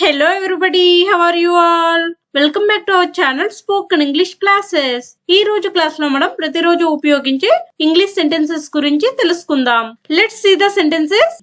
Hello everybody, how are you all? Welcome back to our channel Spoken English Classes. ఈ రోజు class లో మనం ప్రతిరోజు ఉపయోగించే ఇంగ్లీష్ సెంటెన్సెస్ గురించి తెలుసుకుందాం. Let's see the sentences.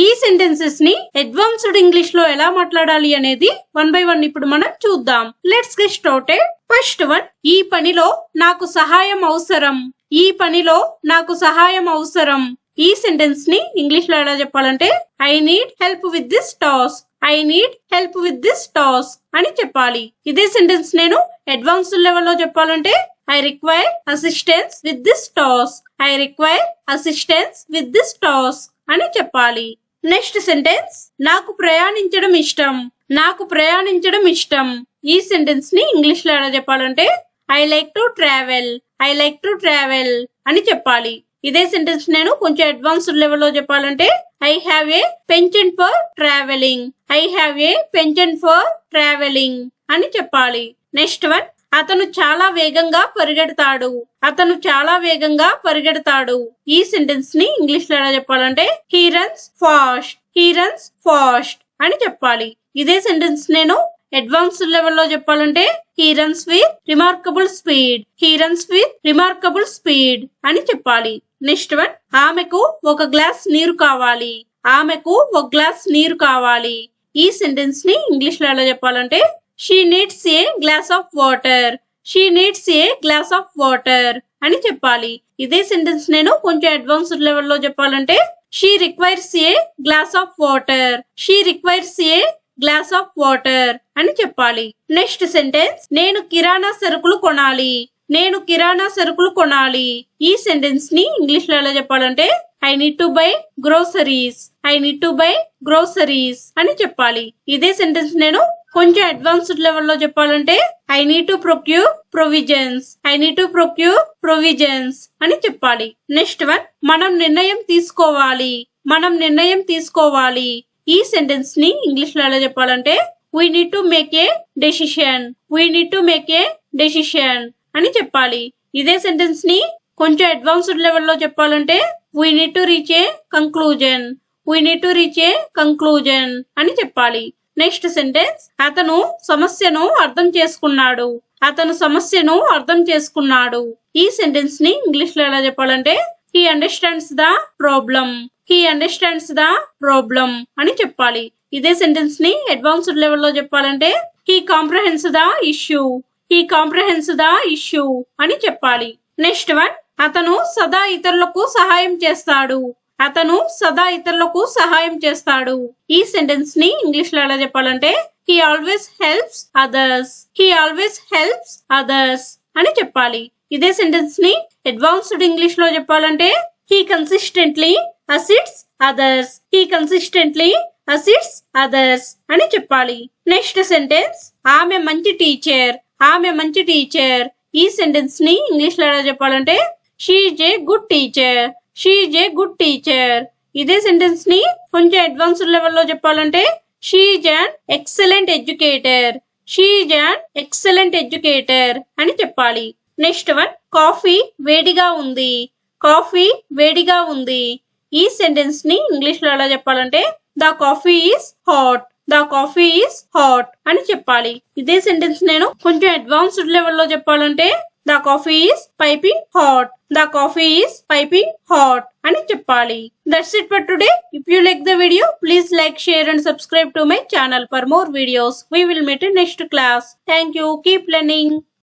ఈ సెంటెన్సెస్ ని అడ్వాన్స్డ్ ఇంగ్లీష్ లో ఎలా మాట్లాడాలి అనేది వన్ బై వన్ ఇప్పుడు మనం చూద్దాం. Let's get started. First one, ఈ పనిలో నాకు సహాయం అవసరం. ఈ పనిలో నాకు సహాయం అవసరం. ఈ సెంటెన్స్ ని ఇంగ్లీష్ లో ఎలా చెప్పాలంటే I need help with this task. I need help with this task అని చెప్పాలి. ఇదే సెంటెన్స్ నేను అడ్వాన్స్డ్ లెవెల్ లో చెప్పాలంటే I require assistance with this task. I require assistance with this task అని చెప్పాలి. నెక్స్ట్ సెంటెన్స్, నాకు ప్రయాణించడం ఇష్టం. నాకు ప్రయాణించడం ఇష్టం. ఈ సెంటెన్స్ ని ఇంగ్లీష్ లో ఎలా చెప్పాలంటే I like to travel. I like to travel అని చెప్పాలి. ఇదే సెంటెన్స్ నేను కొంచెం అడ్వాన్స్డ్ లెవెల్ లో చెప్పాలంటే I have a pension for travelling. I have a pension for travelling అని చెప్పాలి. నెక్స్ట్ వన్, అతను చాలా వేగంగా పరిగెడతాడు. అతను చాలా వేగంగా పరిగెడతాడు. ఈ సెంటెన్స్ ని ఇంగ్లీష్ లో ఎలా చెప్పాలంటే he runs fast. He runs fast అని చెప్పాలి. ఇదే సెంటెన్స్ నేను అడ్వాన్స్డ్ లెవెల్ లో చెప్పాలంటే he runs with remarkable speed. He runs with remarkable speed అని చెప్పాలి. నెక్స్ట్ వన్, ఆమెకు ఒక గ్లాస్ నీరు కావాలి. ఆమెకు ఒక గ్లాస్ నీరు కావాలి. ఈ సెంటెన్స్ ని ఇంగ్లీష్ లో ఎలా చెప్పాలంటే she needs a glass of water. She needs a glass of water అని చెప్పాలి. ఇదే సెంటెన్స్ నేను కొంచెం అడ్వాన్స్డ్ లెవెల్ లో చెప్పాలంటే she requires a glass of water. She requires a glass of water అని చెప్పాలి. నెక్స్ట్ సెంటెన్స్, నేను కిరాణా సరుకులు కొనాలి. నేను కిరాణా సరుకులు కొనాలి. ఈ సెంటెన్స్ ని ఇంగ్లీష్ లో ఎలా చెప్పాలంటే I need to buy groceries. I need to buy groceries అని చెప్పాలి. ఇదే సెంటెన్స్ నేను కొంచెం అడ్వాన్స్డ్ లెవెల్ లో చెప్పాలంటే I need to procure provisions. I need to procure provisions అని చెప్పాలి. నెక్స్ట్ వన్, మనం నిర్ణయం తీసుకోవాలి. మనం నిర్ణయం తీసుకోవాలి. ఈ సెంటెన్స్ ని ఇంగ్లీష్ లో ఎలా చెప్పాలంటే we need to make a decision. We need to make a decision అని చెప్పాలి. ఇదే సెంటెన్స్ ని కొంచెం అడ్వాన్స్డ్ లెవెల్ లో చెప్పాలంటే we need to reach a conclusion. We need to reach a conclusion అని చెప్పాలి. నెక్స్ట్ సెంటెన్స్, అతను సమస్యను అర్థం చేసుకున్నాడు. అతను సమస్యను అర్థం చేసుకున్నాడు. ఈ సెంటెన్స్ ని ఇంగ్లీష్ లో ఎలా చెప్పాలంటే he understands the problem. He understands the problem అని చెప్పాలి. ఇదే సెంటెన్స్ ని అడ్వాన్స్డ్ లెవెల్ లో చెప్పాలంటే he comprehends the issue. He comprehends the issue అని చెప్పాలి. నెక్స్ట్ వన్, అతను సదా ఇతరులకు సహాయం చేస్తాడు. అతను సదా ఇతరులకు సహాయం చేస్తాడు. ఈ సెంటెన్స్ ని ఇంగ్లీష్ లో ఎలా చెప్పాలంటే he always helps others. He always helps others అని చెప్పాలి. ఇదే సెంటెన్స్ ని అడ్వాన్స్డ్ ఇంగ్లీష్ లో చెప్పాలంటే he consistently assists others. He consistently assists others అని చెప్పాలి. నెక్స్ట్ సెంటెన్స్, ఆమె మంచి టీచర్. ఆమె మంచి టీచర్. ఈ సెంటెన్స్ ని ఇంగ్లీష్ లో ఎలా చెప్పాలంటే she is a good teacher. She is a good teacher. ఇదే సెంటెన్స్ ని కొంచెం అడ్వాన్స్డ్ లెవెల్ లో చెప్పాలంటే she is an excellent educator. She is an excellent educator అని చెప్పాలి. నెక్స్ట్ వన్, కాఫీ వేడిగా ఉంది. కాఫీ వేడిగా ఉంది. ఈ సెంటెన్స్ ని ఇంగ్లీష్ లో ఎలా చెప్పాలంటే the coffee is hot. The coffee is hot అని చెప్పాలి. ఇదే సెంటెన్స్ నేను కొంచెం అడ్వాన్స్డ్ లెవెల్ లో చెప్పాలంటే the coffee is piping hot. The coffee is piping hot అని చెప్పాలి. That's it for today. If you like the video, please like, share and subscribe to my channel for more videos. We will meet in next class. Thank you. Keep learning.